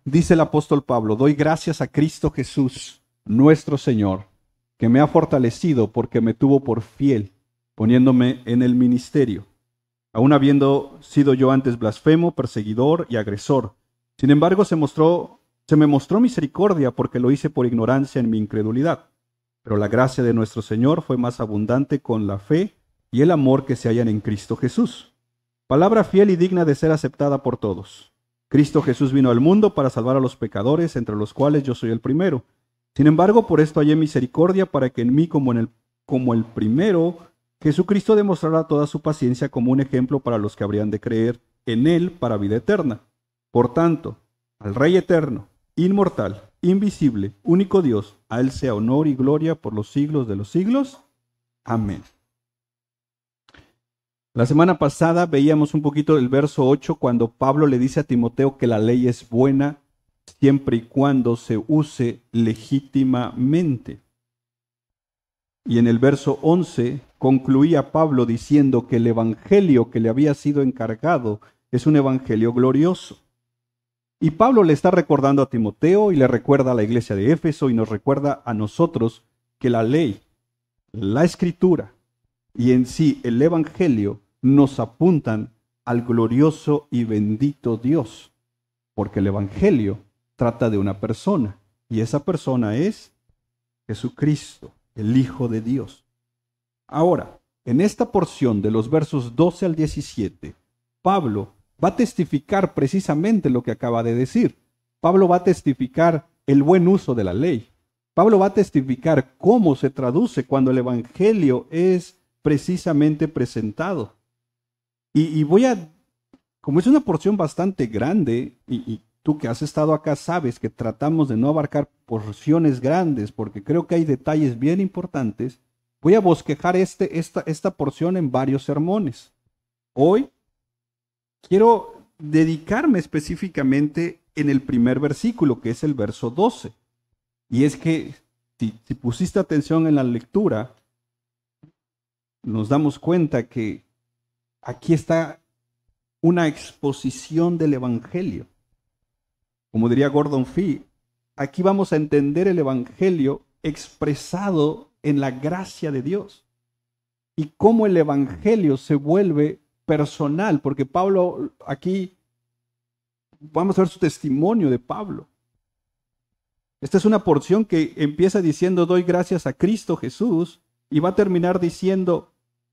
Dice el apóstol Pablo: doy gracias a Cristo Jesús, nuestro Señor, que me ha fortalecido porque me tuvo por fiel, poniéndome en el ministerio, aun habiendo sido yo antes blasfemo, perseguidor y agresor. Sin embargo, se me mostró misericordia porque lo hice por ignorancia en mi incredulidad. Pero la gracia de nuestro Señor fue más abundante con la fe y el amor que se hallan en Cristo Jesús. Palabra fiel y digna de ser aceptada por todos. Cristo Jesús vino al mundo para salvar a los pecadores, entre los cuales yo soy el primero. Sin embargo, por esto hallé misericordia, para que en mí, como el primero, Jesucristo demostrará toda su paciencia como un ejemplo para los que habrían de creer en Él para vida eterna. Por tanto, al Rey eterno, inmortal, invisible, único Dios, a Él sea honor y gloria por los siglos de los siglos. Amén. La semana pasada veíamos un poquito el verso 8, cuando Pablo le dice a Timoteo que la ley es buena siempre y cuando se use legítimamente. Y en el verso 11 concluía Pablo diciendo que el evangelio que le había sido encargado es un evangelio glorioso. Y Pablo le está recordando a Timoteo y le recuerda a la iglesia de Éfeso y nos recuerda a nosotros que la ley, la escritura y en sí el evangelio nos apuntan al glorioso y bendito Dios, porque el evangelio trata de una persona y esa persona es Jesucristo, el Hijo de Dios. Ahora, en esta porción de los versos 12 al 17, Pablo va a testificar precisamente lo que acaba de decir. Pablo va a testificar el buen uso de la ley. Pablo va a testificar cómo se traduce cuando el evangelio es precisamente presentado. Y como es una porción bastante grande, y tú que has estado acá sabes que tratamos de no abarcar porciones grandes, porque creo que hay detalles bien importantes, voy a bosquejar esta porción en varios sermones. Hoy quiero dedicarme específicamente en el primer versículo, que es el verso 12. Y es que, si pusiste atención en la lectura, nos damos cuenta que aquí está una exposición del evangelio. Como diría Gordon Fee, aquí vamos a entender el evangelio expresado en la gracia de Dios. Y cómo el evangelio se vuelve personal, porque Pablo, aquí vamos a ver su testimonio de Pablo. Esta es una porción que empieza diciendo: doy gracias a Cristo Jesús, y va a terminar diciendo: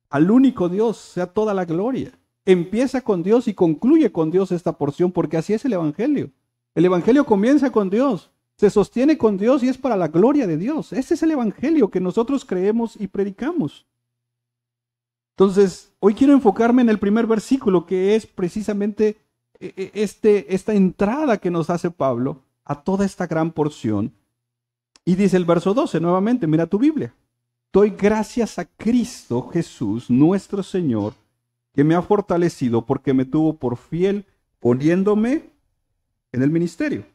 al único Dios sea toda la gloria. Empieza con Dios y concluye con Dios esta porción, porque así es el evangelio. El evangelio comienza con Dios, se sostiene con Dios y es para la gloria de Dios. Ese es el evangelio que nosotros creemos y predicamos. Entonces, hoy quiero enfocarme en el primer versículo, que es precisamente esta entrada que nos hace Pablo a toda esta gran porción. Y dice el verso 12, nuevamente, mira tu Biblia: doy gracias a Cristo Jesús, nuestro Señor, que me ha fortalecido porque me tuvo por fiel, poniéndome en el ministerio.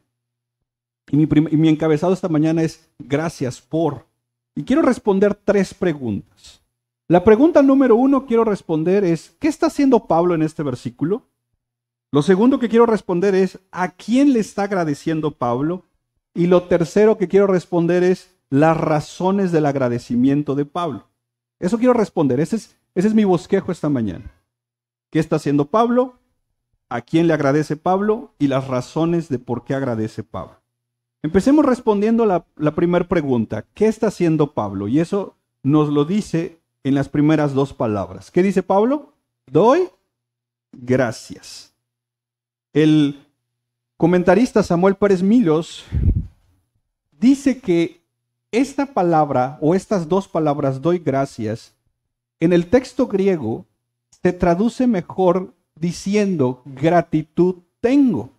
Y mi encabezado esta mañana es: gracias por. Y quiero responder 3 preguntas. La pregunta número 1 quiero responder es: ¿qué está haciendo Pablo en este versículo? Lo segundo que quiero responder es: ¿a quién le está agradeciendo Pablo? Y lo tercero que quiero responder es: las razones del agradecimiento de Pablo. Eso quiero responder. Ese es mi bosquejo esta mañana. ¿Qué está haciendo Pablo? ¿A quién le agradece Pablo? Y las razones de por qué agradece Pablo. Empecemos respondiendo la primera pregunta: ¿qué está haciendo Pablo? Y eso nos lo dice en las primeras 2 palabras. ¿Qué dice Pablo? Doy gracias. El comentarista Samuel Pérez Milos dice que esta palabra o estas 2 palabras, doy gracias, en el texto griego se traduce mejor diciendo gratitud tengo.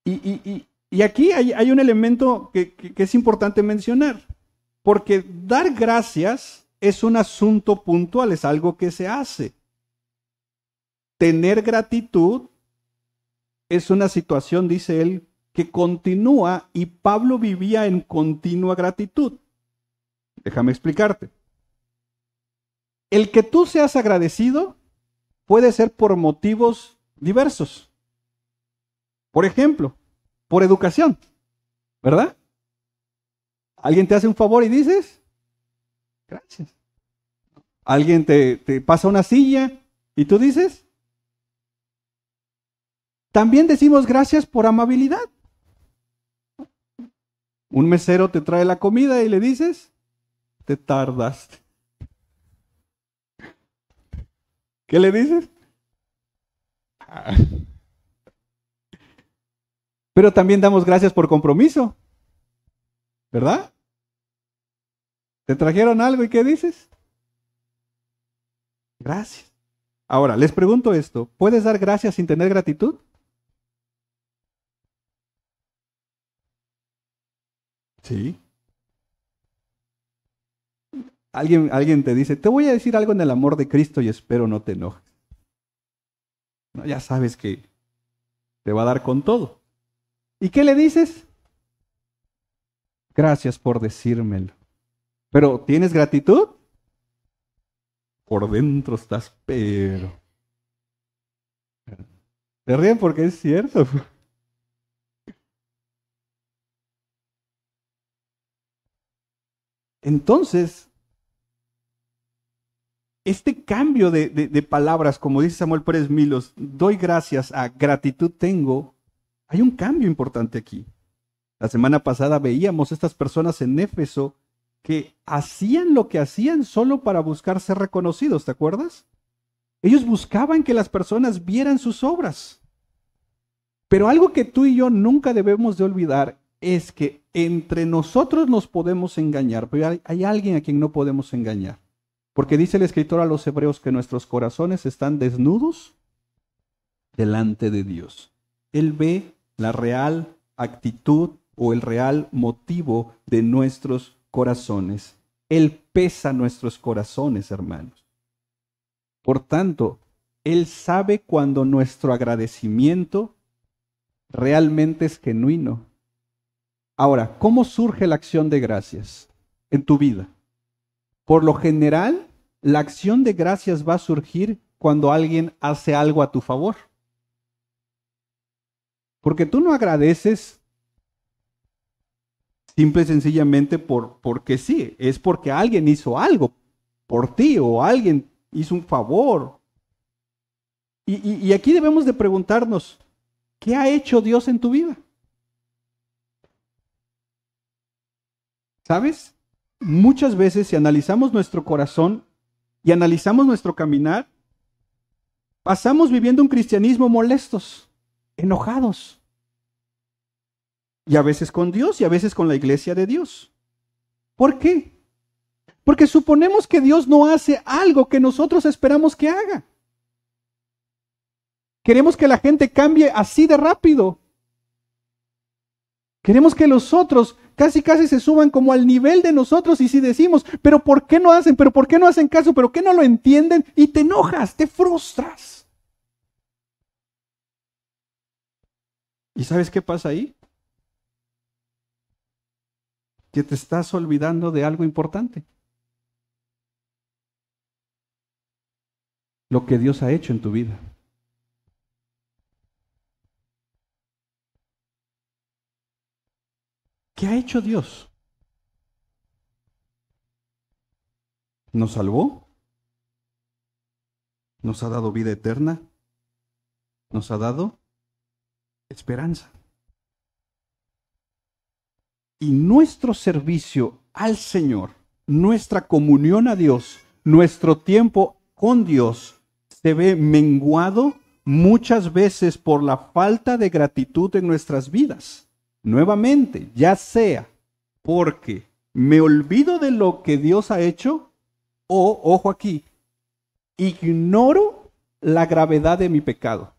Y aquí hay un elemento que es importante mencionar, porque dar gracias es un asunto puntual, es algo que se hace. Tener gratitud es una situación, dice él, que continúa, y Pablo vivía en continua gratitud. Déjame explicarte. El que tú seas agradecido puede ser por motivos diversos. Por ejemplo, por educación, ¿verdad? Alguien te hace un favor y dices, gracias. Alguien te pasa una silla y tú dices, también decimos gracias por amabilidad. Un mesero te trae la comida y le dices, te tardaste. ¿Qué le dices? Pero también damos gracias por compromiso, ¿verdad? ¿Te trajeron algo y qué dices? Gracias. Ahora, les pregunto esto, ¿puedes dar gracias sin tener gratitud? Sí. Alguien te dice, te voy a decir algo en el amor de Cristo y espero no te enojes. No, ya sabes que te va a dar con todo. ¿Y qué le dices? Gracias por decírmelo. ¿Pero tienes gratitud? Por dentro estás, pero... Te ríen porque es cierto. Entonces, este cambio de palabras, como dice Samuel Pérez Milos, doy gracias a gratitud tengo, hay un cambio importante aquí. La semana pasada veíamos estas personas en Éfeso que hacían lo que hacían solo para buscar ser reconocidos, ¿te acuerdas? Ellos buscaban que las personas vieran sus obras. Pero algo que tú y yo nunca debemos de olvidar es que entre nosotros nos podemos engañar, pero hay alguien a quien no podemos engañar. Porque dice el escritor a los hebreos que nuestros corazones están desnudos delante de Dios. Él ve la real actitud o el real motivo de nuestros corazones. Él pesa nuestros corazones, hermanos. Por tanto, Él sabe cuando nuestro agradecimiento realmente es genuino. Ahora, ¿cómo surge la acción de gracias en tu vida? Por lo general, la acción de gracias va a surgir cuando alguien hace algo a tu favor. Porque tú no agradeces simple y sencillamente porque sí, es porque alguien hizo algo por ti o alguien hizo un favor. Y aquí debemos de preguntarnos, ¿qué ha hecho Dios en tu vida? ¿Sabes? Muchas veces si analizamos nuestro corazón y analizamos nuestro caminar, pasamos viviendo un cristianismo molestos, enojados. Y a veces con Dios y a veces con la iglesia de Dios. ¿Por qué? Porque suponemos que Dios no hace algo que nosotros esperamos que haga. Queremos que la gente cambie así de rápido. Queremos que los otros casi se suban como al nivel de nosotros y si decimos, pero ¿por qué no hacen? ¿Pero por qué no hacen caso? ¿Pero qué no lo entienden? Y te enojas, te frustras. ¿Y sabes qué pasa ahí? Que te estás olvidando de algo importante. Lo que Dios ha hecho en tu vida. ¿Qué ha hecho Dios? ¿Nos salvó? ¿Nos ha dado vida eterna? ¿Nos ha dado esperanza? Y nuestro servicio al Señor, nuestra comunión a Dios, nuestro tiempo con Dios, se ve menguado muchas veces por la falta de gratitud en nuestras vidas. Nuevamente, ya sea porque me olvido de lo que Dios ha hecho o, ojo aquí, ignoro la gravedad de mi pecado.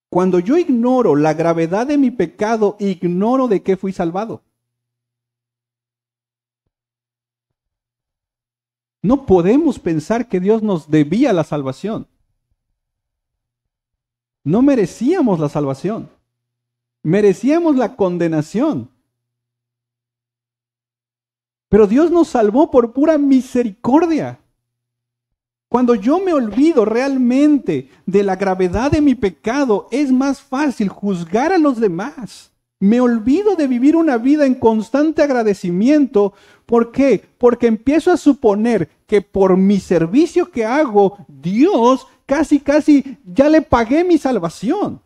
Cuando yo ignoro la gravedad de mi pecado, ignoro de qué fui salvado. No podemos pensar que Dios nos debía la salvación. No merecíamos la salvación. Merecíamos la condenación. Pero Dios nos salvó por pura misericordia. Cuando yo me olvido realmente de la gravedad de mi pecado, es más fácil juzgar a los demás. Me olvido de vivir una vida en constante agradecimiento. ¿Por qué? Porque empiezo a suponer que por mi servicio que hago, Dios casi ya le pagué mi salvación.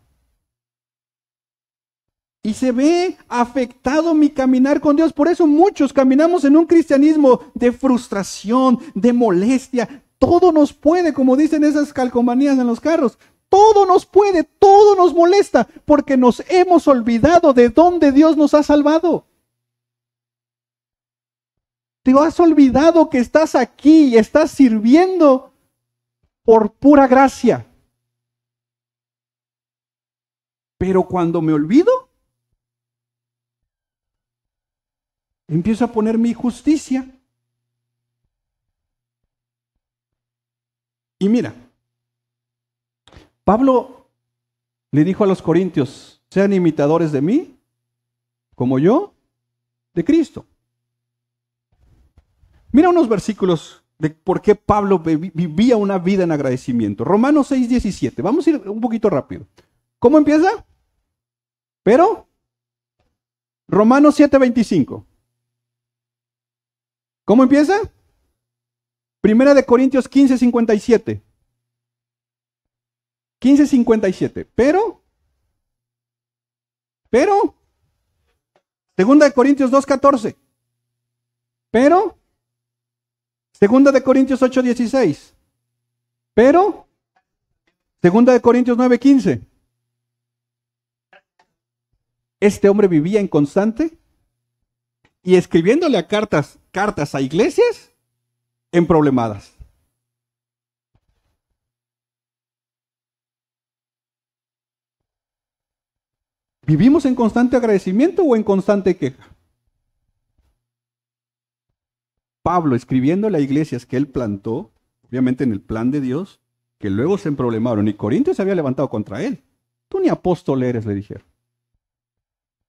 Y se ve afectado mi caminar con Dios. Por eso muchos caminamos en un cristianismo de frustración, de molestia. Todo nos puede, como dicen esas calcomanías en los carros. Todo nos puede, todo nos molesta, porque nos hemos olvidado de dónde Dios nos ha salvado. Te has olvidado que estás aquí y estás sirviendo por pura gracia. Pero cuando me olvido, empiezo a poner mi justicia. Y mira, Pablo le dijo a los corintios, sean imitadores de mí, como yo, de Cristo. Mira unos versículos de por qué Pablo vivía una vida en agradecimiento. Romanos 6:17. Vamos a ir un poquito rápido. ¿Cómo empieza? Pero, Romanos 7:25. ¿Cómo empieza? Primera de Corintios 15:57. 15:57. Pero, Segunda de Corintios 2:14. Pero, Segunda de Corintios 8:16. Pero, Segunda de Corintios 9:15. Este hombre vivía en constante y escribiéndole a cartas a iglesias emproblemadas. ¿Vivimos en constante agradecimiento o en constante queja? Pablo escribiéndole a iglesias que él plantó, obviamente en el plan de Dios, que luego se emproblemaron y Corintios se había levantado contra él. Tú ni apóstol eres, le dijeron.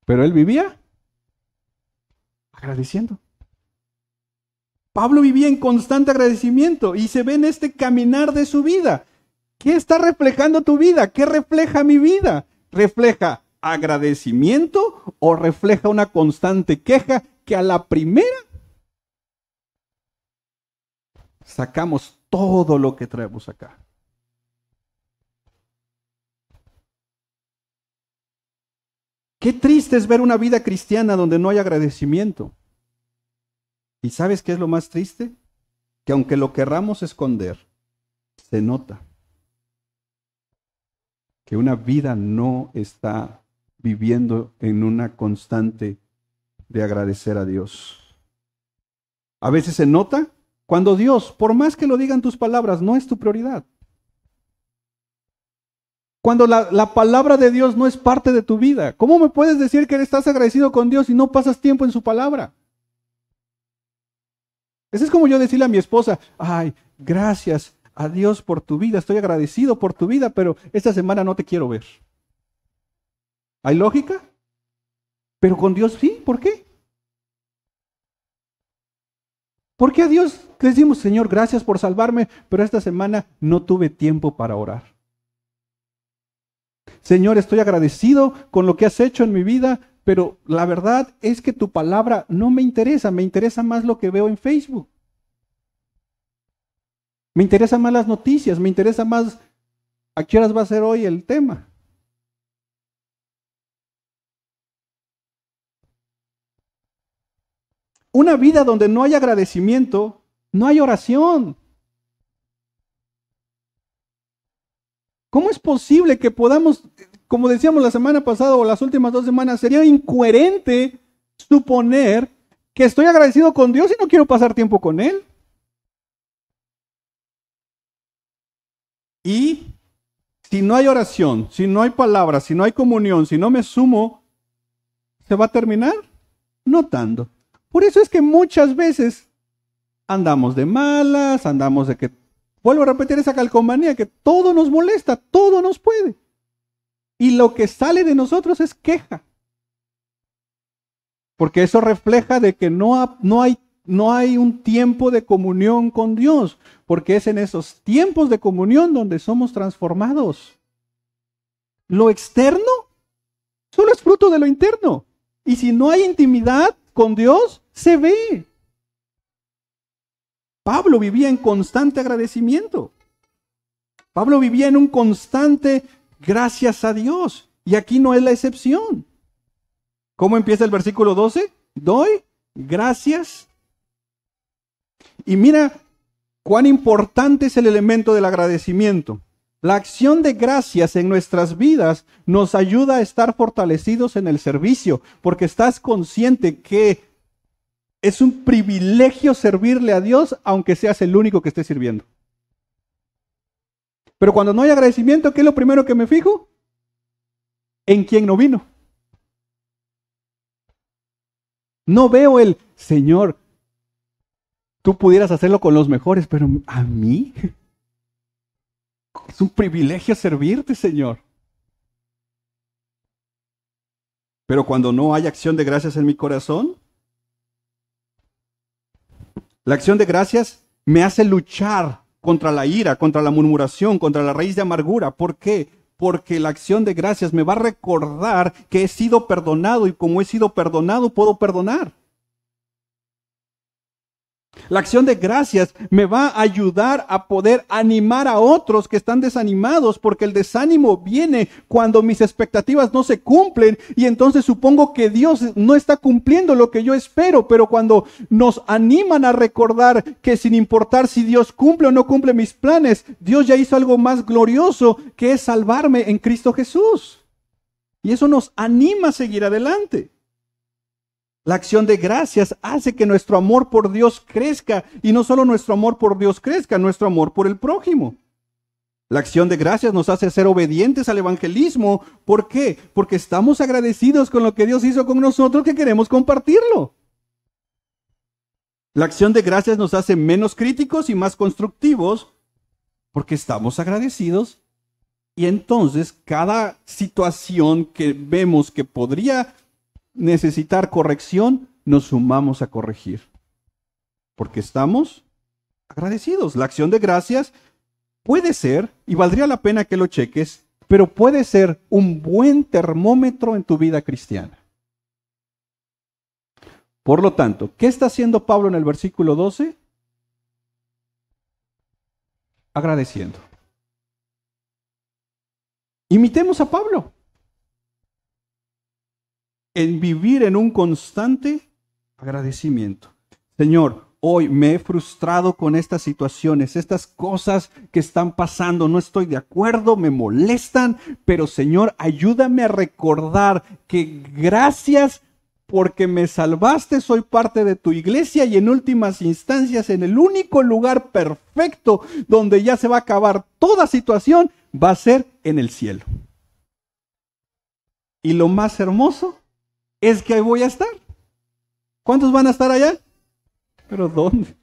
Pero él vivía agradeciendo. Pablo vivía en constante agradecimiento y se ve en este caminar de su vida. ¿Qué está reflejando tu vida? ¿Qué refleja mi vida? ¿Refleja agradecimiento o refleja una constante queja que a la primera sacamos todo lo que traemos acá? Qué triste es ver una vida cristiana donde no hay agradecimiento. ¿Y sabes qué es lo más triste? Que aunque lo querramos esconder, se nota que una vida no está viviendo en una constante de agradecer a Dios. A veces se nota cuando Dios, por más que lo digan tus palabras, no es tu prioridad. Cuando la palabra de Dios no es parte de tu vida. ¿Cómo me puedes decir que estás agradecido con Dios y no pasas tiempo en su palabra? Eso es como yo decirle a mi esposa, ay, gracias a Dios por tu vida, estoy agradecido por tu vida, pero esta semana no te quiero ver. ¿Hay lógica? Pero con Dios sí, ¿por qué? ¿Por qué a Dios le decimos, Señor, gracias por salvarme, pero esta semana no tuve tiempo para orar? Señor, estoy agradecido con lo que has hecho en mi vida, pero la verdad es que tu palabra no me interesa más lo que veo en Facebook. Me interesan más las noticias, me interesa más a qué horas va a ser hoy el tema. Una vida donde no hay agradecimiento, no hay oración. ¿Cómo es posible que podamos, como decíamos la semana pasada o las últimas 2 semanas, sería incoherente suponer que estoy agradecido con Dios y no quiero pasar tiempo con Él? Y si no hay oración, si no hay palabras, si no hay comunión, si no me sumo, ¿se va a terminar? Notando. Por eso es que muchas veces andamos de malas, andamos de que, vuelvo a repetir esa calcomanía, que todo nos molesta, todo nos puede. Y lo que sale de nosotros es queja. Porque eso refleja de que no hay no hay un tiempo de comunión con Dios, porque es en esos tiempos de comunión donde somos transformados. Lo externo solo es fruto de lo interno. Y si no hay intimidad con Dios, se ve. Pablo vivía en constante agradecimiento. Pablo vivía en un constante gracias a Dios. Y aquí no es la excepción. ¿Cómo empieza el versículo 12? Doy gracias. Y mira cuán importante es el elemento del agradecimiento. La acción de gracias en nuestras vidas nos ayuda a estar fortalecidos en el servicio, porque estás consciente que es un privilegio servirle a Dios, aunque seas el único que esté sirviendo. Pero cuando no hay agradecimiento, ¿qué es lo primero que me fijo? En quien no vino. No veo el Señor. Tú pudieras hacerlo con los mejores, pero ¿a mí? Es un privilegio servirte, Señor. Pero cuando no hay acción de gracias en mi corazón, la acción de gracias me hace luchar contra la ira, contra la murmuración, contra la raíz de amargura. ¿Por qué? Porque la acción de gracias me va a recordar que he sido perdonado y como he sido perdonado, puedo perdonar. La acción de gracias me va a ayudar a poder animar a otros que están desanimados, porque el desánimo viene cuando mis expectativas no se cumplen y entonces supongo que Dios no está cumpliendo lo que yo espero, pero cuando nos animan a recordar que sin importar si Dios cumple o no cumple mis planes, Dios ya hizo algo más glorioso que es salvarme en Cristo Jesús. Y eso nos anima a seguir adelante. La acción de gracias hace que nuestro amor por Dios crezca, y no solo nuestro amor por Dios crezca, nuestro amor por el prójimo. La acción de gracias nos hace ser obedientes al evangelismo. ¿Por qué? Porque estamos agradecidos con lo que Dios hizo con nosotros, que queremos compartirlo. La acción de gracias nos hace menos críticos y más constructivos, porque estamos agradecidos. Y entonces cada situación que vemos que podría necesitar corrección, nos sumamos a corregir, porque estamos agradecidos. La acción de gracias puede ser, y valdría la pena que lo cheques, pero puede ser un buen termómetro en tu vida cristiana. Por lo tanto, ¿qué está haciendo Pablo en el versículo 12? Agradeciendo. Imitemos a Pablo en vivir en un constante agradecimiento. Señor, hoy me he frustrado con estas situaciones, estas cosas que están pasando, no estoy de acuerdo, me molestan, pero Señor, ayúdame a recordar que gracias porque me salvaste, soy parte de tu iglesia y en últimas instancias, en el único lugar perfecto donde ya se va a acabar toda situación, va a ser en el cielo. Y lo más hermoso es que ahí voy a estar. ¿Cuántos van a estar allá? ¿Pero dónde?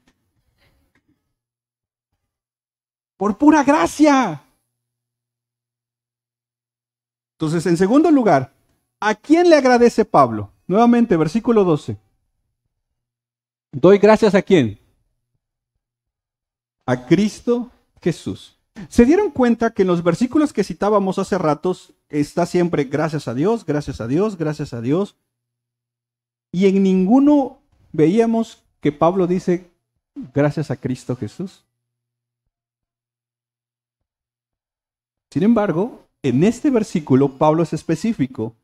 Por pura gracia. Entonces, en segundo lugar, ¿a quién le agradece Pablo? Nuevamente, versículo 12. ¿Doy gracias a quién? A Cristo Jesús. ¿Se dieron cuenta que en los versículos que citábamos hace ratos está siempre gracias a Dios, gracias a Dios, gracias a Dios? Y en ninguno veíamos que Pablo dice gracias a Cristo Jesús. Sin embargo, en este versículo Pablo es específico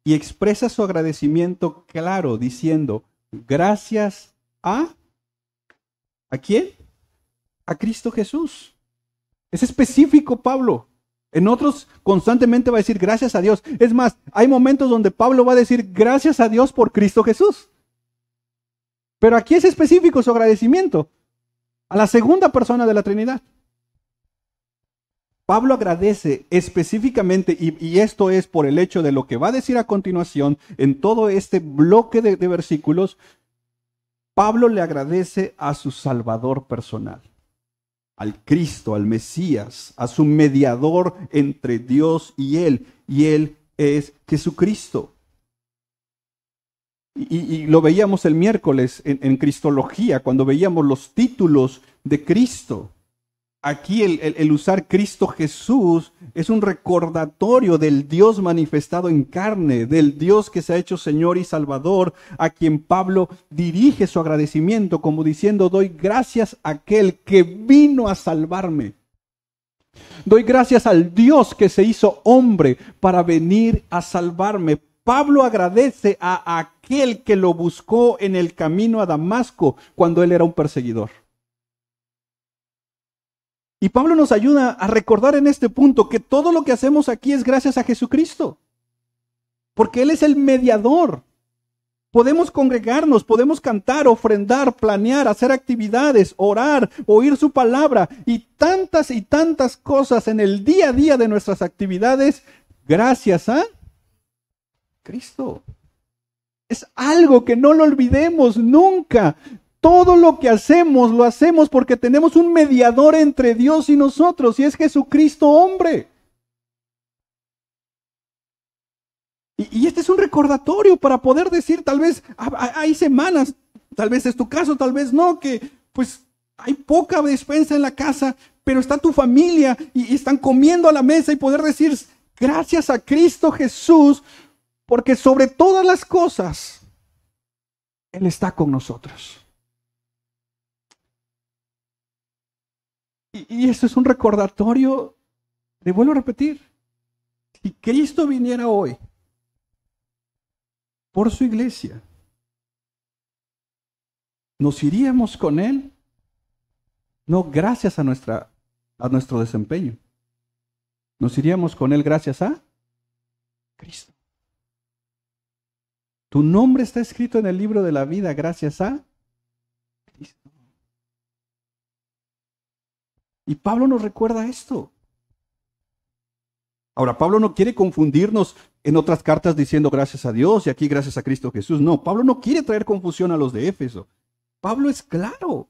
y expresa su agradecimiento claro diciendo gracias ¿a quién? A Cristo Jesús. Es específico Pablo. En otros constantemente va a decir gracias a Dios. Es más, hay momentos donde Pablo va a decir gracias a Dios por Cristo Jesús. Pero aquí es específico su agradecimiento a la segunda persona de la Trinidad. Pablo agradece específicamente, y esto es por el hecho de lo que va a decir a continuación en todo este bloque de versículos. Pablo le agradece a su Salvador personal, al Cristo, al Mesías, a su mediador entre Dios y él es Jesucristo. Y lo veíamos el miércoles en Cristología, cuando veíamos los títulos de Cristo. Aquí el usar Cristo Jesús es un recordatorio del Dios manifestado en carne, del Dios que se ha hecho Señor y Salvador, a quien Pablo dirige su agradecimiento como diciendo: doy gracias a aquel que vino a salvarme. Doy gracias al Dios que se hizo hombre para venir a salvarme. Pablo agradece a aquel que lo buscó en el camino a Damasco cuando él era un perseguidor. Y Pablo nos ayuda a recordar en este punto que todo lo que hacemos aquí es gracias a Jesucristo, porque Él es el mediador. Podemos congregarnos, podemos cantar, ofrendar, planear, hacer actividades, orar, oír su palabra y tantas cosas en el día a día de nuestras actividades gracias a Cristo. Es algo que no lo olvidemos nunca. Todo lo que hacemos, lo hacemos porque tenemos un mediador entre Dios y nosotros, y es Jesucristo hombre. Y este es un recordatorio para poder decir, tal vez hay semanas, tal vez es tu caso, tal vez no, que pues hay poca despensa en la casa, pero está tu familia y están comiendo a la mesa y poder decir, gracias a Cristo Jesús, porque sobre todas las cosas, Él está con nosotros. Y eso es un recordatorio, le vuelvo a repetir, si Cristo viniera hoy por su iglesia, ¿nos iríamos con Él? No gracias a nuestro desempeño. Nos iríamos con Él gracias a Cristo. Tu nombre está escrito en el libro de la vida gracias a Cristo. Y Pablo nos recuerda esto. Ahora, Pablo no quiere confundirnos en otras cartas diciendo gracias a Dios y aquí gracias a Cristo Jesús. No, Pablo no quiere traer confusión a los de Éfeso. Pablo es claro.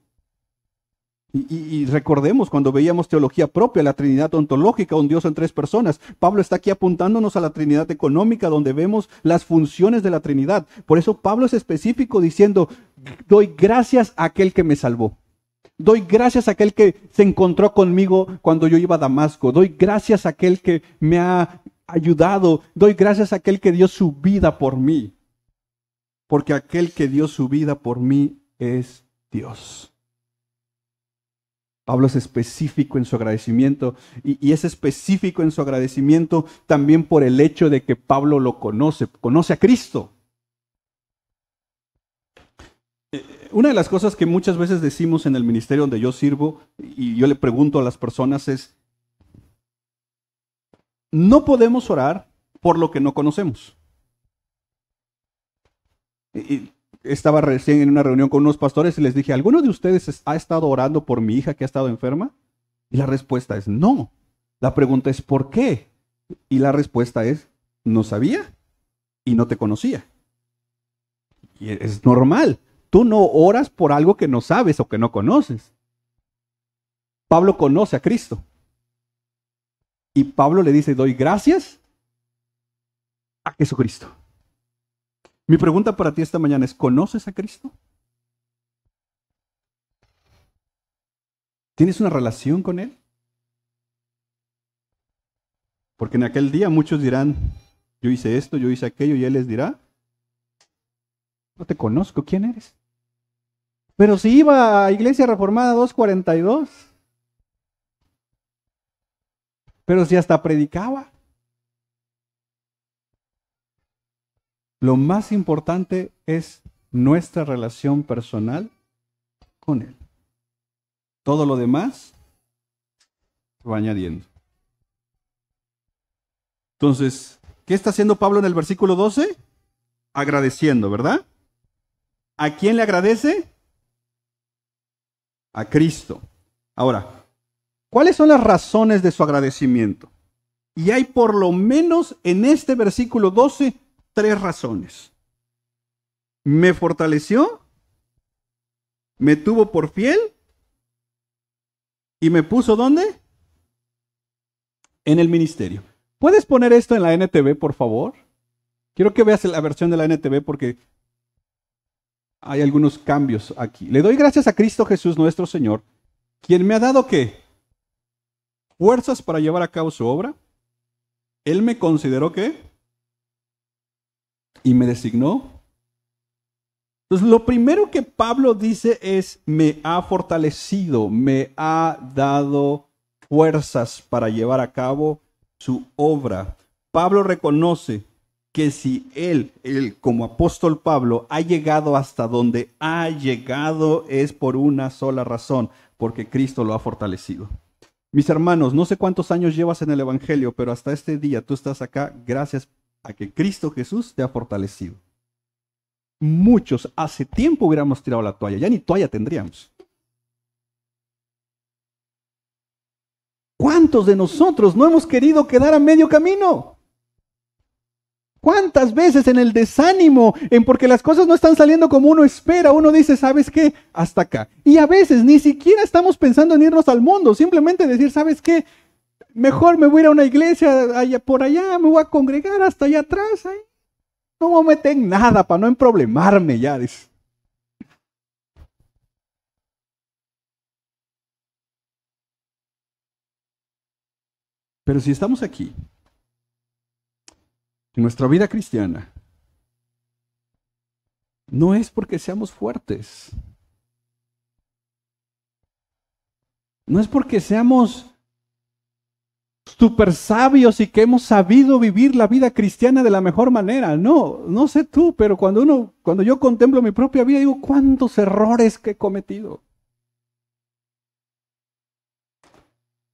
Y recordemos cuando veíamos teología propia, la Trinidad ontológica, un Dios en tres personas. Pablo está aquí apuntándonos a la Trinidad económica, donde vemos las funciones de la Trinidad. Por eso Pablo es específico diciendo, doy gracias a aquel que me salvó. Doy gracias a aquel que se encontró conmigo cuando yo iba a Damasco. Doy gracias a aquel que me ha ayudado. Doy gracias a aquel que dio su vida por mí. Porque aquel que dio su vida por mí es Dios. Pablo es específico en su agradecimiento y es específico en su agradecimiento también por el hecho de que Pablo lo conoce a Cristo. Una de las cosas que muchas veces decimos en el ministerio donde yo sirvo y yo le pregunto a las personas es, no podemos orar por lo que no conocemos. Estaba recién en una reunión con unos pastores y les dije, ¿alguno de ustedes ha estado orando por mi hija que ha estado enferma? Y la respuesta es no. La pregunta es ¿por qué? Y la respuesta es no sabía y no te conocía. Y es normal. Tú no oras por algo que no sabes o que no conoces. Pablo conoce a Cristo. Y Pablo le dice, doy gracias a Jesucristo. Mi pregunta para ti esta mañana es, ¿conoces a Cristo? ¿Tienes una relación con Él? Porque en aquel día muchos dirán, yo hice esto, yo hice aquello, y Él les dirá, no te conozco, ¿quién eres? Pero si iba a Iglesia Reformada 242, pero si hasta predicaba. Lo más importante es nuestra relación personal con Él. Todo lo demás se va añadiendo. Entonces, ¿qué está haciendo Pablo en el versículo 12? Agradeciendo, ¿verdad? ¿A quién le agradece? A Cristo. Ahora, ¿cuáles son las razones de su agradecimiento? Y hay por lo menos en este versículo 12 3 razones. Me fortaleció, me tuvo por fiel y me puso ¿dónde? En el ministerio. ¿Puedes poner esto en la NTV, por favor? Quiero que veas la versión de la NTV porque hay algunos cambios aquí. Le doy gracias a Cristo Jesús nuestro Señor, quien me ha dado ¿qué? Fuerzas para llevar a cabo su obra. Él me consideró ¿qué? Y me designó. Entonces, lo primero que Pablo dice es, me ha fortalecido, me ha dado fuerzas para llevar a cabo su obra. Pablo reconoce que si él como apóstol Pablo ha llegado hasta donde ha llegado es por una sola razón, porque Cristo lo ha fortalecido. Mis hermanos, no sé cuántos años llevas en el Evangelio, pero hasta este día tú estás acá gracias a que Cristo Jesús te ha fortalecido. Muchos hace tiempo hubiéramos tirado la toalla, ya ni toalla tendríamos. ¿Cuántos de nosotros no hemos querido quedar a medio camino? ¿Cuántas veces en el desánimo, en porque las cosas no están saliendo como uno espera, uno dice, ¿sabes qué? Hasta acá. Y a veces ni siquiera estamos pensando en irnos al mundo, simplemente decir, ¿sabes qué? Mejor me voy a ir a una iglesia allá por allá, me voy a congregar hasta allá atrás. ¿Eh? No me meto en nada para no emproblemarme ya. Dice. Pero si estamos aquí, en nuestra vida cristiana, no es porque seamos fuertes. No es porque seamos súper sabios y que hemos sabido vivir la vida cristiana de la mejor manera. No, no sé tú, pero cuando yo contemplo mi propia vida, digo, ¿cuántos errores que he cometido?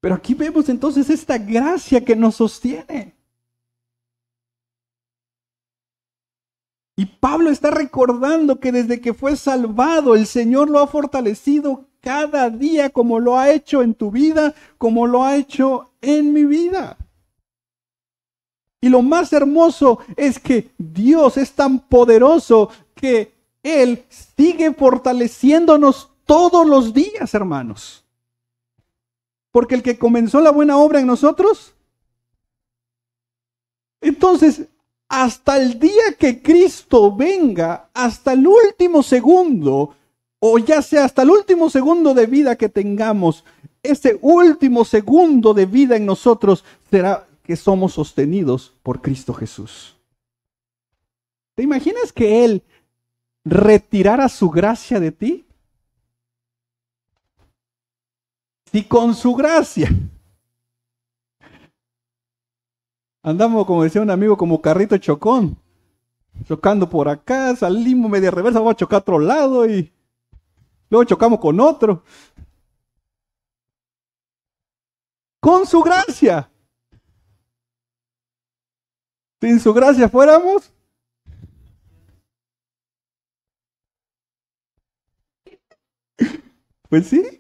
Pero aquí vemos entonces esta gracia que nos sostiene. Y Pablo está recordando que desde que fue salvado, el Señor lo ha fortalecido cada día como lo ha hecho en tu vida, como lo ha hecho en mi vida. Y lo más hermoso es que Dios es tan poderoso que Él sigue fortaleciéndonos todos los días, hermanos. Porque el que comenzó la buena obra en nosotros, entonces, hasta el día que Cristo venga, hasta el último segundo, o ya sea hasta el último segundo de vida que tengamos, ese último segundo de vida en nosotros será que somos sostenidos por Cristo Jesús. ¿Te imaginas que Él retirara su gracia de ti? Si con su gracia andamos, como decía un amigo, como carrito chocón, chocando por acá, salimos media reversa, vamos a chocar a otro lado y luego chocamos con otro. Con su gracia. Sin su gracia fuéramos. Pues sí.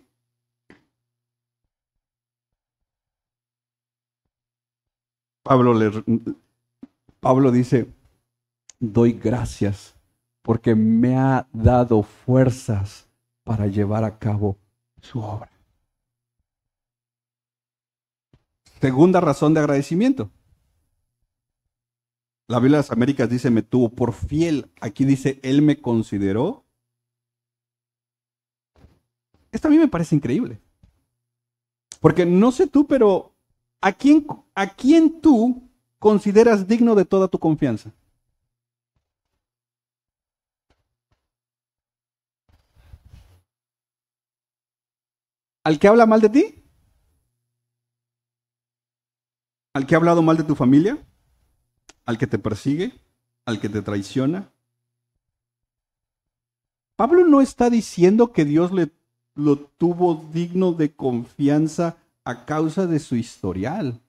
Pablo dice, doy gracias porque me ha dado fuerzas para llevar a cabo su obra. Segunda razón de agradecimiento. La Biblia de las Américas dice, me tuvo por fiel. Aquí dice, Él me consideró. Esto a mí me parece increíble. Porque no sé tú, pero ¿a quién tú consideras digno de toda tu confianza? ¿Al que habla mal de ti? ¿Al que ha hablado mal de tu familia? ¿Al que te persigue? ¿Al que te traiciona? Pablo no está diciendo que Dios lo tuvo digno de confianza a causa de su historial.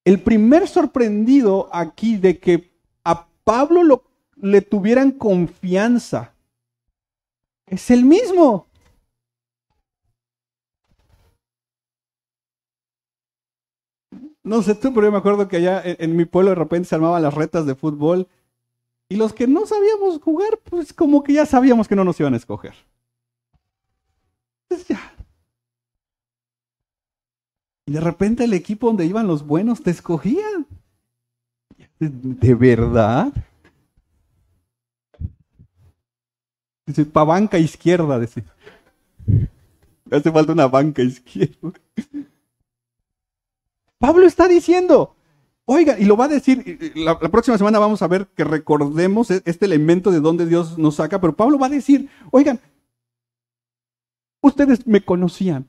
El primer sorprendido aquí de que a Pablo le tuvieran confianza es él mismo. No sé tú, pero yo me acuerdo que allá en mi pueblo de repente se armaban las retas de fútbol y los que no sabíamos jugar, pues como que ya sabíamos que no nos iban a escoger. Entonces ya. Y de repente el equipo donde iban los buenos te escogían. ¿De verdad? Dice, pa' banca izquierda, dice. Hace falta una banca izquierda. Pablo está diciendo, oiga, y lo va a decir, la próxima semana vamos a ver que recordemos este elemento de donde Dios nos saca, pero Pablo va a decir, oigan, ustedes me conocían.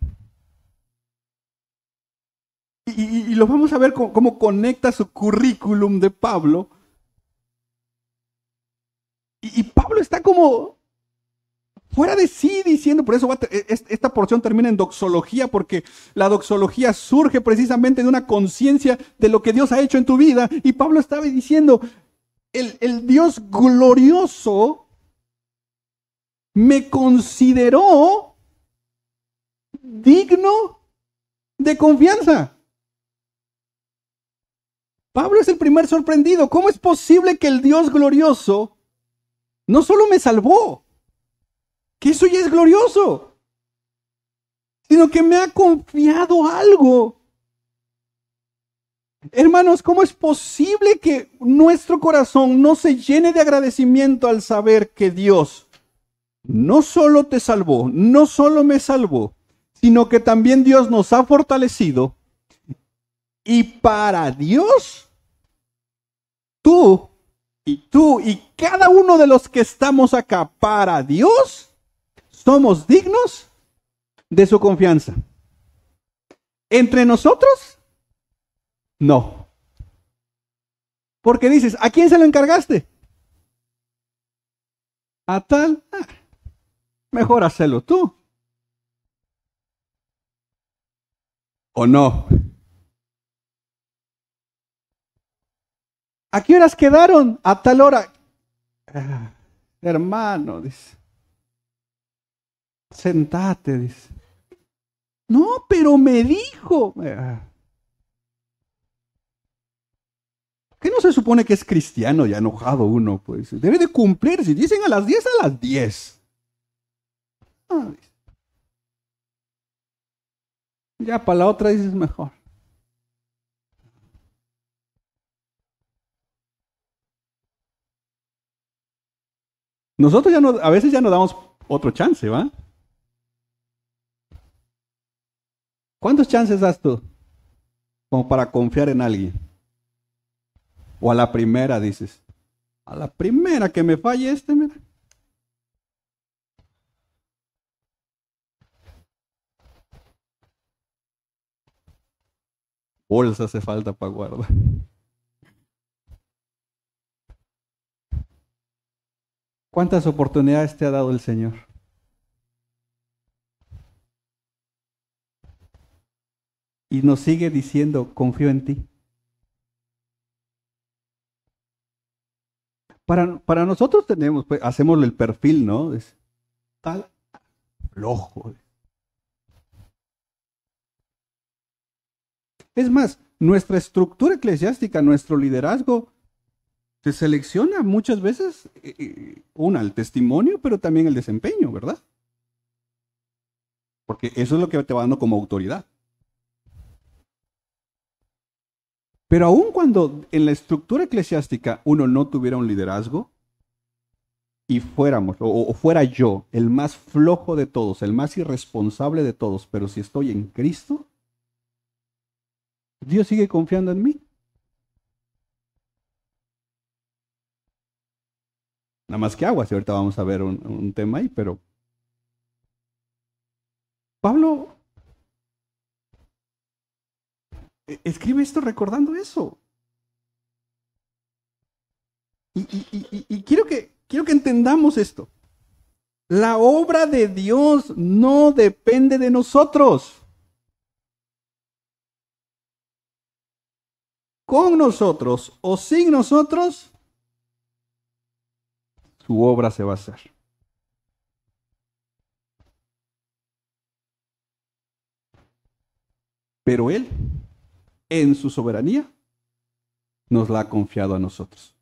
Y lo vamos a ver cómo conecta su currículum de Pablo. Y Pablo está como fuera de sí diciendo, por eso esta porción termina en doxología, porque la doxología surge precisamente de una conciencia de lo que Dios ha hecho en tu vida. Y Pablo estaba diciendo, el Dios glorioso me consideró digno de confianza. Pablo es el primer sorprendido. ¿Cómo es posible que el Dios glorioso no solo me salvó, que eso ya es glorioso, sino que me ha confiado algo? Hermanos, ¿cómo es posible que nuestro corazón no se llene de agradecimiento al saber que Dios no solo te salvó, no solo me salvó, sino que también Dios nos ha fortalecido? Y para Dios, tú y cada uno de los que estamos acá, para Dios, somos dignos de su confianza. ¿Entre nosotros? No. Porque dices, ¿a quién se lo encargaste? A tal, mejor hacerlo tú. ¿O no? ¿A qué horas quedaron? A tal hora. Hermano, dice. Sentate, dice. No, pero me dijo. ¿Qué no se supone que es cristiano ya enojado uno? Pues debe de cumplir. Si dicen a las 10, a las 10. Ya para la otra dices mejor. Nosotros ya no, a veces ya no damos otro chance, ¿va? ¿Cuántos chances das tú? Como para confiar en alguien. O a la primera dices, a la primera que me falle mira. Bolsa hace falta para guardar. ¿Cuántas oportunidades te ha dado el Señor? Y nos sigue diciendo, confío en ti. Para nosotros tenemos, pues, hacemos el perfil, ¿no? Es tal flojo. Es más, nuestra estructura eclesiástica, nuestro liderazgo, se selecciona muchas veces, el testimonio, pero también el desempeño, ¿verdad? Porque eso es lo que te va dando como autoridad. Pero aun cuando en la estructura eclesiástica uno no tuviera un liderazgo y fuéramos, o fuera yo, el más flojo de todos, el más irresponsable de todos, pero si estoy en Cristo, Dios sigue confiando en mí. Nada más que agua, si ahorita vamos a ver un tema ahí, pero Pablo escribe esto recordando eso. Y quiero que entendamos esto. La obra de Dios no depende de nosotros. Con nosotros o sin nosotros, su obra se va a hacer. Pero Él, en su soberanía, nos la ha confiado a nosotros.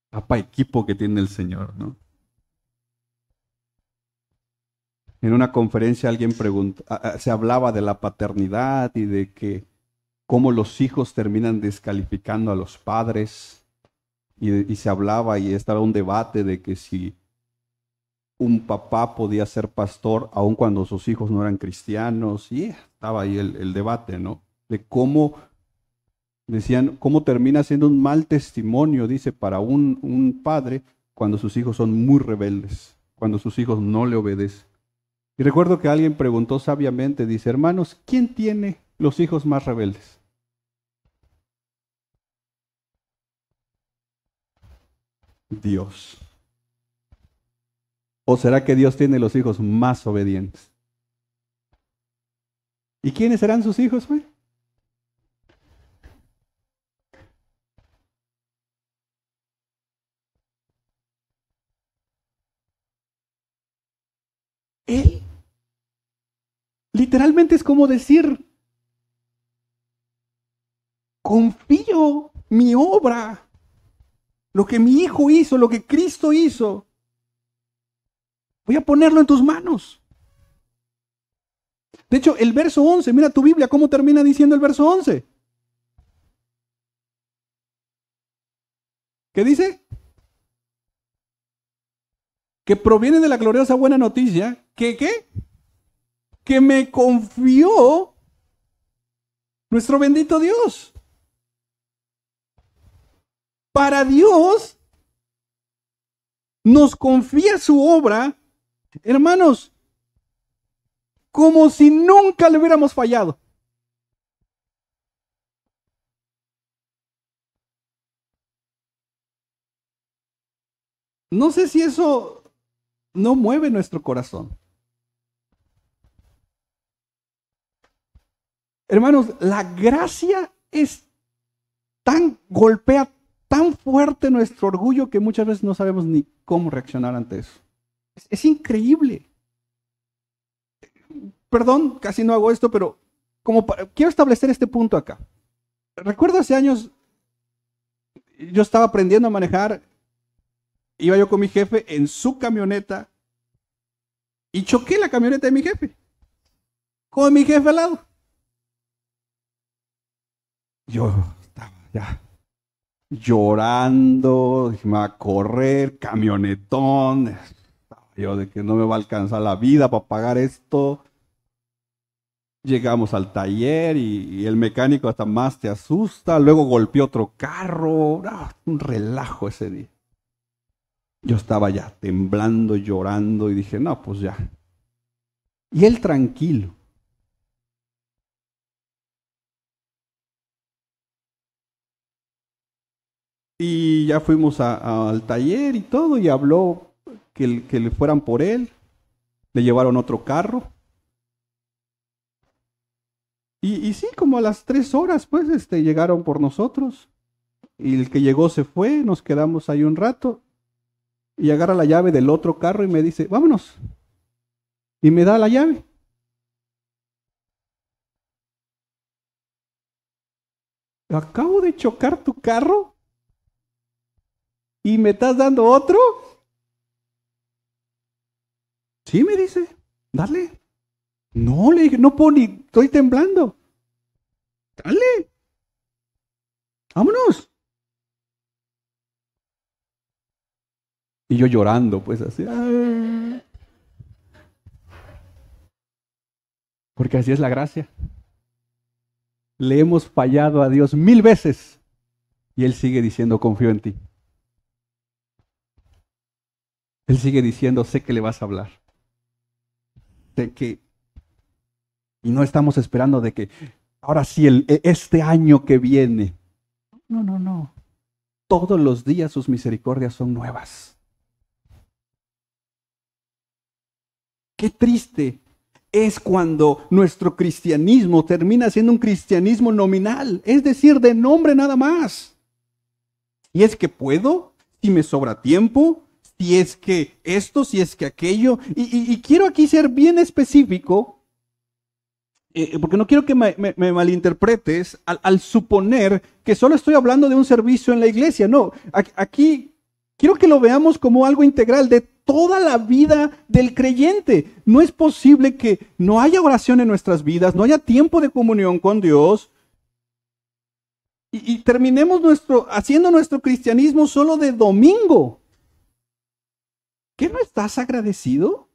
Papá equipo que tiene el Señor, ¿no? En una conferencia alguien se hablaba de la paternidad y de que cómo los hijos terminan descalificando a los padres y se hablaba y estaba un debate de que si un papá podía ser pastor aun cuando sus hijos no eran cristianos, y estaba ahí el debate, ¿no? De cómo, decían, cómo termina siendo un mal testimonio, dice, para un padre cuando sus hijos son muy rebeldes, cuando sus hijos no le obedecen. Y recuerdo que alguien preguntó sabiamente, dice, hermanos, ¿quién tiene los hijos más rebeldes? Dios. ¿O será que Dios tiene los hijos más obedientes? ¿Y quiénes serán sus hijos, güey? Él. Literalmente es como decir, confío mi obra, lo que mi hijo hizo, lo que Cristo hizo, voy a ponerlo en tus manos. De hecho, el verso 11, mira tu Biblia, ¿cómo termina diciendo el verso 11? ¿Qué dice? Que proviene de la gloriosa buena noticia, que ¿qué? Que me confió nuestro bendito Dios. Para Dios nos confía su obra, hermanos, como si nunca le hubiéramos fallado. No sé si eso no mueve nuestro corazón. Hermanos, la gracia es golpea tan fuerte nuestro orgullo que muchas veces no sabemos ni cómo reaccionar ante eso. Es increíble. Perdón, casi no hago esto, pero quiero establecer este punto acá. Recuerdo hace años, yo estaba aprendiendo a manejar, iba yo con mi jefe en su camioneta y choqué la camioneta de mi jefe, con mi jefe al lado. Yo estaba ya llorando, dije, me va a correr, camionetón, yo de que no me va a alcanzar la vida para pagar esto. Llegamos al taller y el mecánico hasta más te asusta, luego golpeó otro carro, un relajo ese día. Yo estaba ya temblando, llorando y dije, no, pues ya. Y él tranquilo. Y ya fuimos al taller y todo, y habló que le fueran por él. Le llevaron otro carro. Y sí, como a las 3 horas, pues, llegaron por nosotros. Y el que llegó se fue, nos quedamos ahí un rato. Y agarra la llave del otro carro y me dice, vámonos. Y me da la llave. Acabo de chocar tu carro y me estás dando otro. Sí, me dice, dale. No, le dije, no puedo ni, estoy temblando. Dale. Vámonos. Y yo llorando, pues así. Porque así es la gracia. Le hemos fallado a Dios 1000 veces y Él sigue diciendo, confío en ti. Él sigue diciendo, sé que le vas a hablar. Sé que... Y no estamos esperando de que, ahora sí, este año que viene. No, no, no. Todos los días sus misericordias son nuevas. Qué triste es cuando nuestro cristianismo termina siendo un cristianismo nominal, es decir, de nombre nada más. Y es que puedo, si me sobra tiempo, si es que esto, si es que aquello. Y quiero aquí ser bien específico, porque no quiero que me malinterpretes al suponer que solo estoy hablando de un servicio en la iglesia. No, aquí quiero que lo veamos como algo integral de toda la vida del creyente. No es posible que no haya oración en nuestras vidas, no haya tiempo de comunión con Dios y terminemos haciendo nuestro cristianismo solo de domingo. ¿Qué no estás agradecido?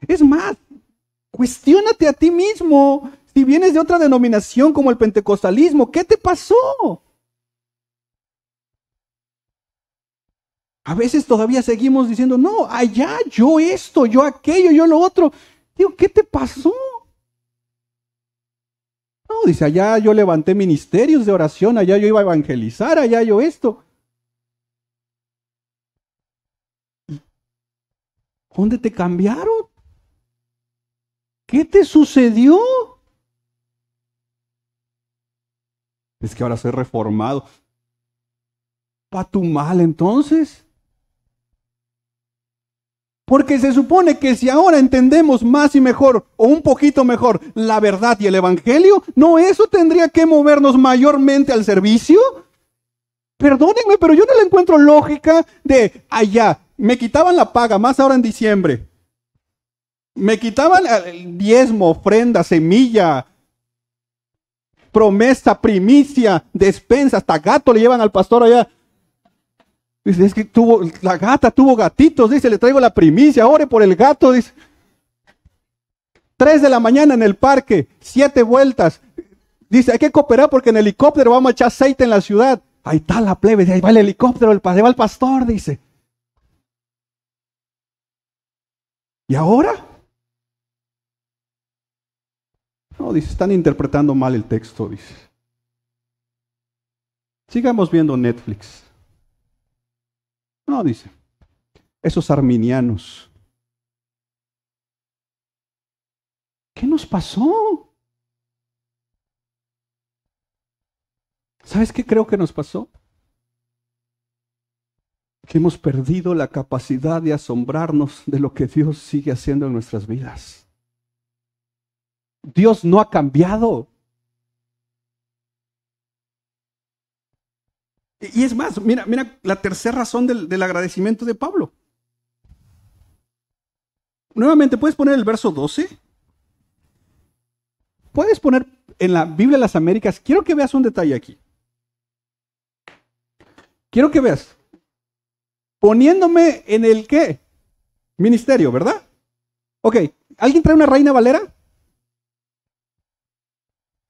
Es más, cuestiónate a ti mismo. Si vienes de otra denominación como el pentecostalismo, ¿qué te pasó? A veces todavía seguimos diciendo, no, allá, yo esto, yo aquello, yo lo otro. Digo, ¿qué te pasó? No, dice, allá yo levanté ministerios de oración, allá yo iba a evangelizar, allá yo esto. ¿Dónde te cambiaron? ¿Qué te sucedió? Es que ahora soy reformado. ¿Pa tu mal entonces? Porque se supone que si ahora entendemos más y mejor, o un poquito mejor, la verdad y el evangelio, ¿no eso tendría que movernos mayormente al servicio? Perdónenme, pero yo no le encuentro lógica de allá. Me quitaban la paga, más ahora en diciembre. Me quitaban el diezmo, ofrenda, semilla, promesa, primicia, despensa, hasta gato le llevan al pastor allá. Dice, es que la gata tuvo gatitos, dice, le traigo la primicia, ore por el gato, dice. 3 de la mañana en el parque, 7 vueltas. Dice, hay que cooperar porque en el helicóptero vamos a echar aceite en la ciudad. Ahí está la plebe, ahí va el helicóptero, ahí va el pastor, dice. ¿Y ahora? No, dice, están interpretando mal el texto, dice. Sigamos viendo Netflix. No, dice, esos arminianos. ¿Qué nos pasó? ¿Sabes qué creo que nos pasó? Que hemos perdido la capacidad de asombrarnos de lo que Dios sigue haciendo en nuestras vidas. Dios no ha cambiado. Y es más, mira la tercera razón del agradecimiento de Pablo. Nuevamente, ¿puedes poner el verso 12? Puedes poner en la Biblia de las Américas. Quiero que veas un detalle aquí. Quiero que veas. Poniéndome en el ¿qué? Ministerio, ¿verdad? Ok, ¿alguien trae una Reina Valera?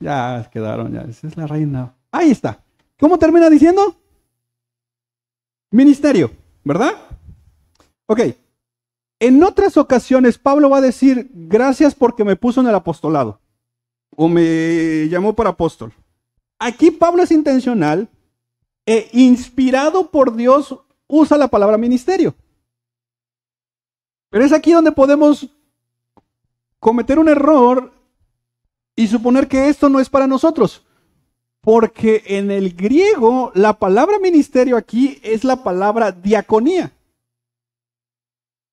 Ya quedaron, ya. Esa es la Reina. Ahí está. ¿Cómo termina diciendo? Ministerio, ¿verdad? Ok. En otras ocasiones Pablo va a decir, gracias porque me puso en el apostolado. O me llamó por apóstol. Aquí Pablo es intencional e inspirado por Dios usa la palabra ministerio. Pero es aquí donde podemos cometer un error y suponer que esto no es para nosotros. Porque en el griego la palabra ministerio aquí es la palabra diaconía.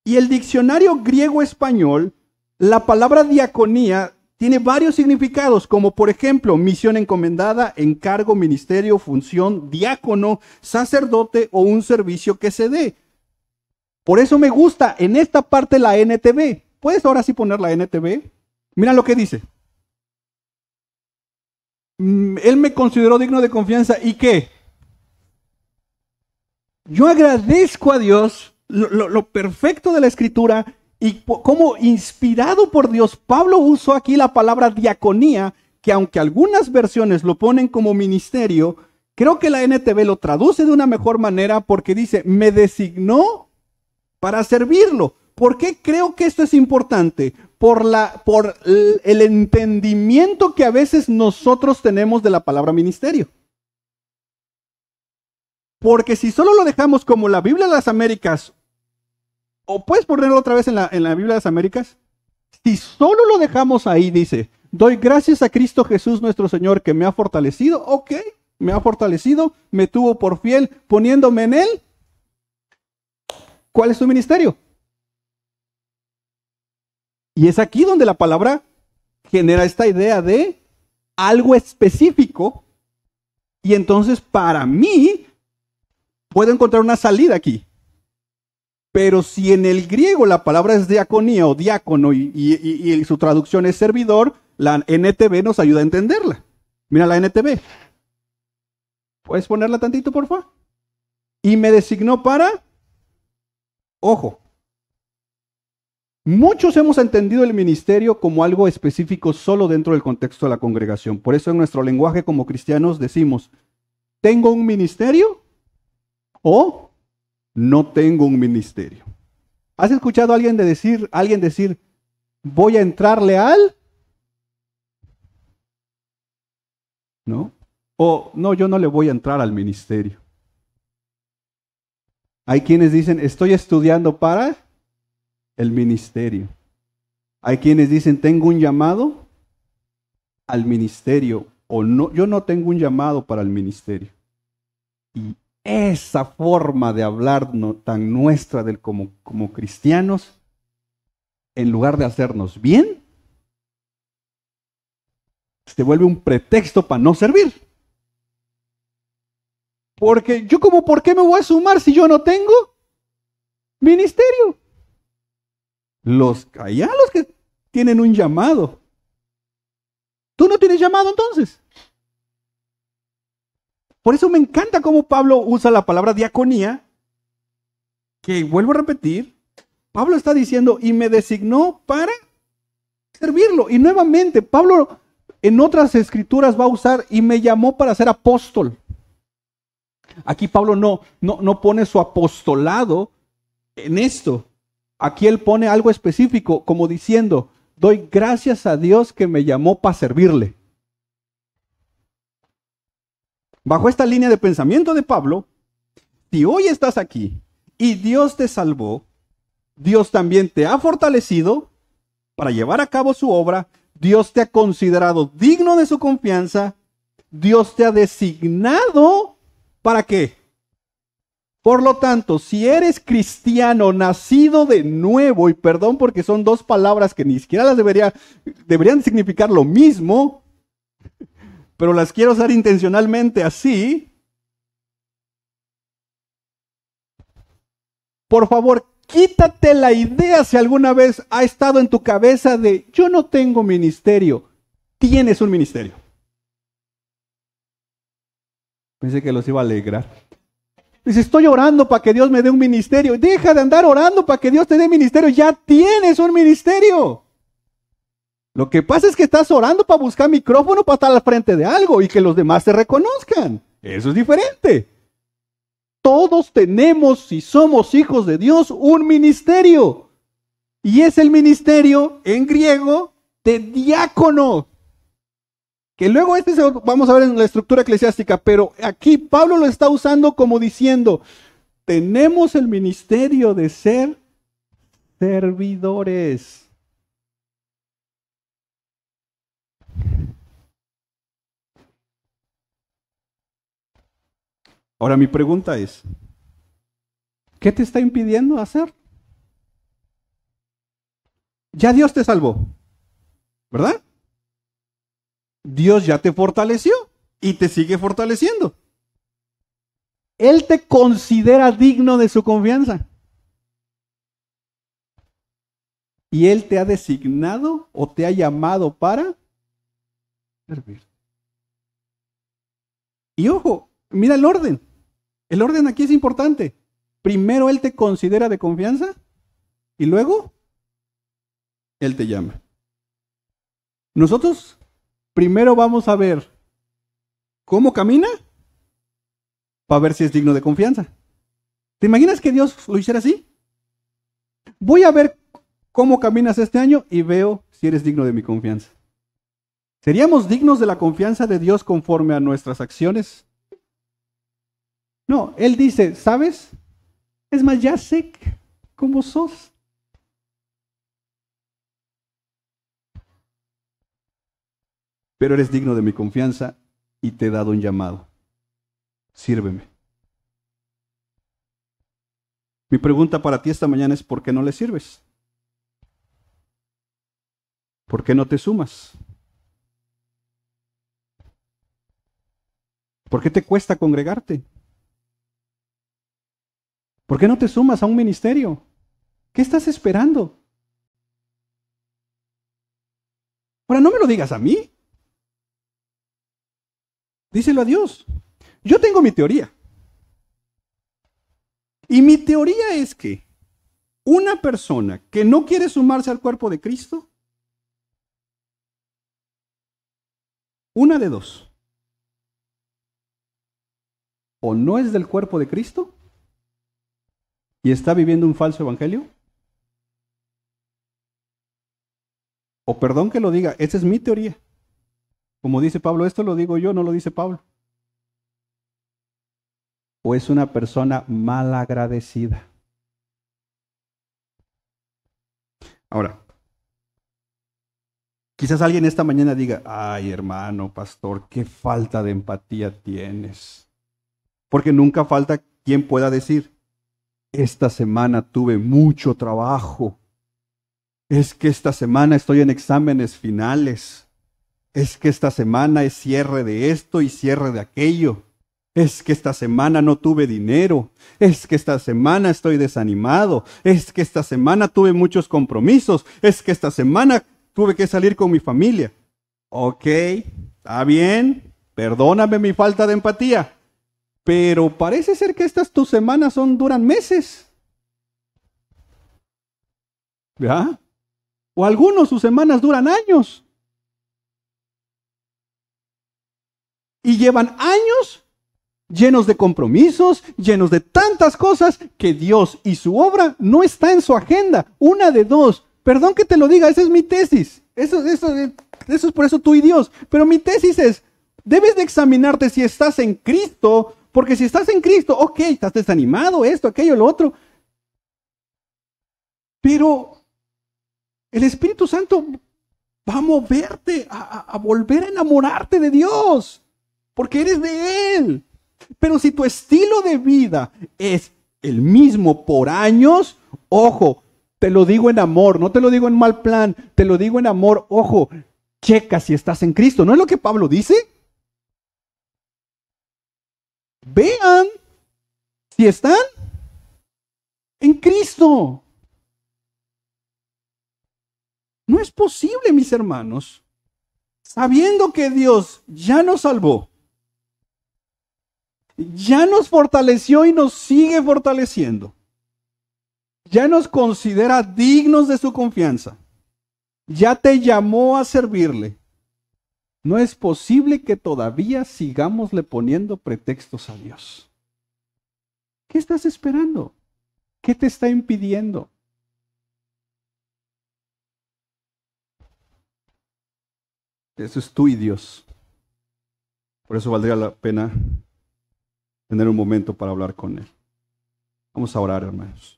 Y el diccionario griego-español, la palabra diaconía tiene varios significados, como por ejemplo misión encomendada, encargo, ministerio, función, diácono, sacerdote o un servicio que se dé. Por eso me gusta en esta parte la NTV. ¿Puedes ahora sí poner la NTV? Mira lo que dice. Él me consideró digno de confianza. ¿Y qué? Yo agradezco a Dios lo perfecto de la Escritura y como inspirado por Dios, Pablo usó aquí la palabra diaconía, que aunque algunas versiones lo ponen como ministerio, creo que la NTV lo traduce de una mejor manera porque dice, me designó para servirlo. ¿Por qué creo que esto es importante? Por el entendimiento que a veces nosotros tenemos de la palabra ministerio. Porque si solo lo dejamos como la Biblia de las Américas, o puedes ponerlo otra vez en la Biblia de las Américas, si solo lo dejamos ahí, dice, doy gracias a Cristo Jesús nuestro Señor que me ha fortalecido, ok, me ha fortalecido, me tuvo por fiel, poniéndome en él. ¿Cuál es tu ministerio? Y es aquí donde la palabra genera esta idea de algo específico. Y entonces para mí puedo encontrar una salida aquí. Pero si en el griego la palabra es diaconía o diácono y su traducción es servidor, la NTV nos ayuda a entenderla. Mira la NTV. ¿Puedes ponerla tantito, por favor? Y me designó para, ojo, muchos hemos entendido el ministerio como algo específico solo dentro del contexto de la congregación. Por eso en nuestro lenguaje como cristianos decimos, ¿tengo un ministerio o no tengo un ministerio? ¿Has escuchado a alguien decir, voy a entrarle al? ¿No? O no, yo no le voy a entrar al ministerio. Hay quienes dicen, estoy estudiando para el ministerio. Hay quienes dicen, tengo un llamado al ministerio. O no, yo no tengo un llamado para el ministerio. Y esa forma de hablar tan nuestra como cristianos, en lugar de hacernos bien, se vuelve un pretexto para no servir. Porque yo ¿por qué me voy a sumar si yo no tengo ministerio? Los que tienen un llamado. ¿Tú no tienes llamado entonces? Por eso me encanta cómo Pablo usa la palabra diaconía, que vuelvo a repetir, Pablo está diciendo, y me designó para servirlo. Y nuevamente, Pablo en otras escrituras va a usar, y me llamó para ser apóstol. Aquí Pablo no pone su apostolado en esto. Aquí él pone algo específico, como diciendo, doy gracias a Dios que me llamó para servirle. Bajo esta línea de pensamiento de Pablo, si hoy estás aquí y Dios te salvó, Dios también te ha fortalecido para llevar a cabo su obra, Dios te ha considerado digno de su confianza, Dios te ha designado, ¿para qué? Por lo tanto, si eres cristiano, nacido de nuevo, y perdón porque son dos palabras que ni siquiera las deberían significar lo mismo, pero las quiero usar intencionalmente así. Por favor, quítate la idea si alguna vez ha estado en tu cabeza de yo no tengo ministerio. Tienes un ministerio. Pensé que los iba a alegrar. Dice, estoy orando para que Dios me dé un ministerio. Deja de andar orando para que Dios te dé ministerio. Ya tienes un ministerio. Lo que pasa es que estás orando para buscar micrófono para estar al frente de algo y que los demás te reconozcan. Eso es diferente. Todos tenemos, si somos hijos de Dios, un ministerio. Y es el ministerio en griego de diácono. Que luego vamos a ver en la estructura eclesiástica, pero aquí Pablo lo está usando como diciendo, tenemos el ministerio de ser servidores. Ahora mi pregunta es, ¿qué te está impidiendo hacer? Ya Dios te salvó, ¿verdad? Dios ya te fortaleció y te sigue fortaleciendo. Él te considera digno de su confianza. Y Él te ha designado o te ha llamado para servir. Y ojo, mira el orden. El orden aquí es importante. Primero Él te considera de confianza y luego Él te llama. Nosotros primero vamos a ver cómo camina para ver si es digno de confianza. ¿Te imaginas que Dios lo hiciera así? Voy a ver cómo caminas este año y veo si eres digno de mi confianza. ¿Seríamos dignos de la confianza de Dios conforme a nuestras acciones? No, Él dice, ¿sabes? Es más, ya sé cómo sos. Pero eres digno de mi confianza y te he dado un llamado. Sírveme. Mi pregunta para ti esta mañana es, ¿por qué no le sirves? ¿Por qué no te sumas? ¿Por qué te cuesta congregarte? ¿Por qué no te sumas a un ministerio? ¿Qué estás esperando? Ahora, no me lo digas a mí. Díselo a Dios. Yo tengo mi teoría. Y mi teoría es que una persona que no quiere sumarse al cuerpo de Cristo, una de dos. O no es del cuerpo de Cristo y está viviendo un falso evangelio. O perdón que lo diga, esa es mi teoría. Como dice Pablo, esto lo digo yo, no lo dice Pablo. O es una persona malagradecida. Ahora, quizás alguien esta mañana diga, ay hermano, pastor, qué falta de empatía tienes. Porque nunca falta quien pueda decir, esta semana tuve mucho trabajo. Es que esta semana estoy en exámenes finales. Es que esta semana es cierre de esto y cierre de aquello. Es que esta semana no tuve dinero. Es que esta semana estoy desanimado. Es que esta semana tuve muchos compromisos. Es que esta semana tuve que salir con mi familia. Ok, está bien. Perdóname mi falta de empatía. Pero parece ser que estas tus semanas duran meses. ¿Verdad? O algunos sus semanas duran años. Y llevan años llenos de compromisos, llenos de tantas cosas que Dios y su obra no está en su agenda. Una de dos. Perdón que te lo diga, esa es mi tesis. Eso es por eso tú y Dios. Pero mi tesis es, debes de examinarte si estás en Cristo, porque si estás en Cristo, ok, estás desanimado, esto, aquello, lo otro. Pero el Espíritu Santo va a moverte a volver a enamorarte de Dios, porque eres de Él. Pero si tu estilo de vida es el mismo por años, ojo, te lo digo en amor, no te lo digo en mal plan, te lo digo en amor, ojo, checa si estás en Cristo. ¿No es lo que Pablo dice? Vean si están en Cristo. No es posible, mis hermanos, sabiendo que Dios ya nos salvó, ya nos fortaleció y nos sigue fortaleciendo, ya nos considera dignos de su confianza, ya te llamó a servirle. No es posible que todavía sigámosle poniendo pretextos a Dios. ¿Qué estás esperando? ¿Qué te está impidiendo? Eso es tú y Dios. Por eso valdría la pena tener un momento para hablar con Él. Vamos a orar, hermanos.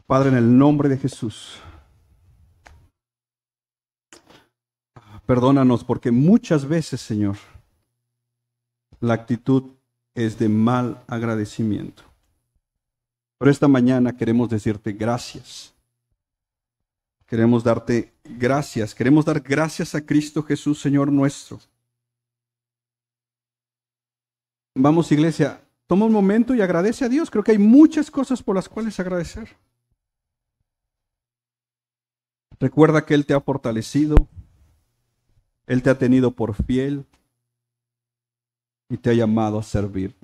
Padre, en el nombre de Jesús, perdónanos porque muchas veces, Señor, la actitud es de mal agradecimiento. Pero esta mañana queremos decirte gracias. Queremos darte gracias. Queremos dar gracias a Cristo Jesús, Señor nuestro. Vamos, iglesia, toma un momento y agradece a Dios. Creo que hay muchas cosas por las cuales agradecer. Recuerda que Él te ha fortalecido. Él te ha tenido por fiel y te ha llamado a servir.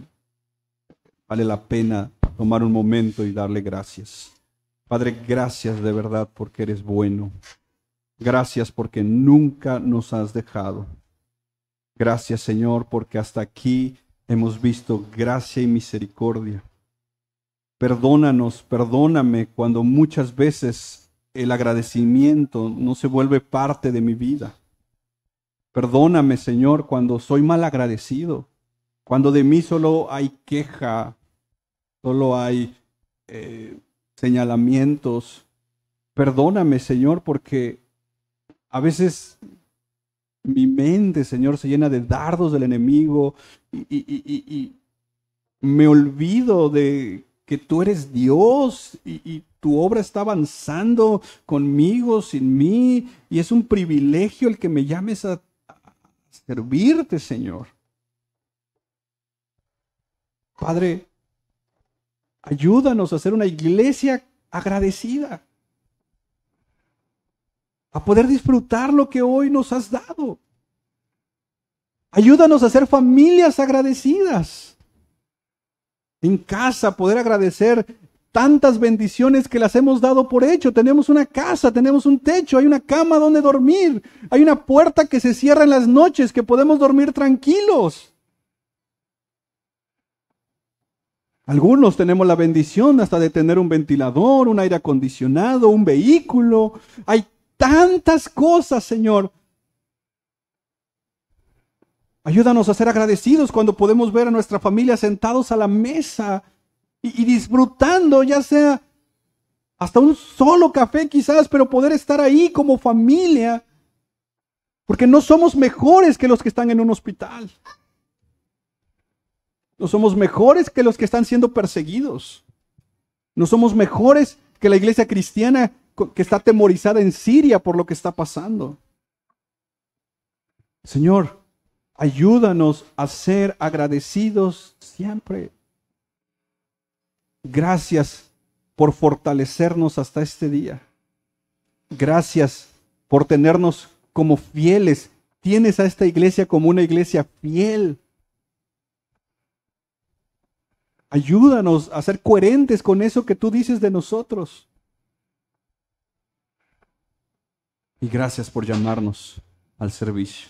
Vale la pena tomar un momento y darle gracias. Padre, gracias de verdad porque eres bueno. Gracias porque nunca nos has dejado. Gracias, Señor, porque hasta aquí hemos visto gracia y misericordia. Perdónanos, perdóname cuando muchas veces el agradecimiento no se vuelve parte de mi vida. Perdóname, Señor, cuando soy mal agradecido, cuando de mí solo hay queja, solo hay señalamientos. Perdóname, Señor, porque a veces mi mente, Señor, se llena de dardos del enemigo y me olvido de que tú eres Dios y tu obra está avanzando conmigo, sin mí, y es un privilegio el que me llames a servirte, Señor. Padre, ayúdanos a ser una iglesia agradecida, a poder disfrutar lo que hoy nos has dado. Ayúdanos a ser familias agradecidas. En casa poder agradecer tantas bendiciones que las hemos dado por hecho. Tenemos una casa, tenemos un techo, hay una cama donde dormir, hay una puerta que se cierra en las noches, que podemos dormir tranquilos. Algunos tenemos la bendición hasta de tener un ventilador, un aire acondicionado, un vehículo. Hay tantas cosas, Señor. Ayúdanos a ser agradecidos cuando podemos ver a nuestra familia sentados a la mesa y disfrutando, ya sea hasta un solo café quizás, pero poder estar ahí como familia, porque no somos mejores que los que están en un hospital. No somos mejores que los que están siendo perseguidos. No somos mejores que la iglesia cristiana que está atemorizada en Siria por lo que está pasando. Señor, ayúdanos a ser agradecidos siempre. Gracias por fortalecernos hasta este día. Gracias por tenernos como fieles. Tienes a esta iglesia como una iglesia fiel. Ayúdanos a ser coherentes con eso que tú dices de nosotros. Y gracias por llamarnos al servicio.